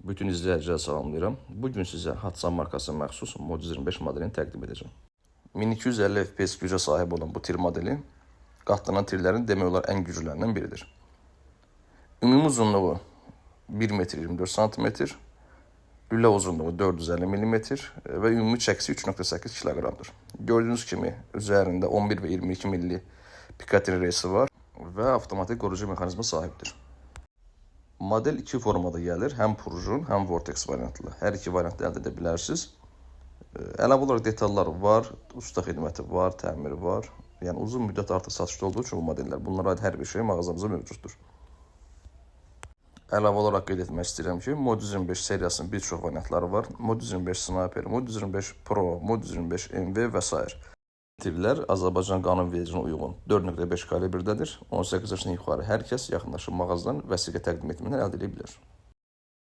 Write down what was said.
Bütün izləyiciləri salamlayıram. Bugün sizə Hatsan markasına məxsus Mod 25 modelini təqdim edəcəm. 1250 FPS gücə sahib olan bu tir modeli qatlanan tirlərin demək olar ən güclülərindən biridir. Ümumi uzunluğu 1 metr 24 cm, lülə uzunluğu 450 mm və ümumi çəkisi 3.8 kiloqramdır. Gördüyünüz kimi üzərində 11 və 22 milli Picatinny reysi var və avtomatik qorucu mexanizmə sahibdir. Model iki formada gəlir, həm prujun, həm vortex variantlı. Hər iki variantda əldə edə bilərsiniz. Əlavə olaraq detallar var, usta xidməti var, təmiri var. Yəni uzun müddət artıq satışda olduğu üçün bu modellər, bunlara aid hər bir şey mağazamızda mövcuddur. Əlavə olaraq qeyd etmək istəyirəm ki, Mod 25 seriyasının bir çox variantları var. Mod 25 Sniper, Mod 25 Pro, Mod 25 MV və s. Tirlər Azərbaycan qanunvericiliyinə uyğun 4.5 kalibrirdədir. 18 yaşından yuxarı hər kəs yaxınlaşıb mağazadan vəsiqə təqdim etməklə əldə edə bilər.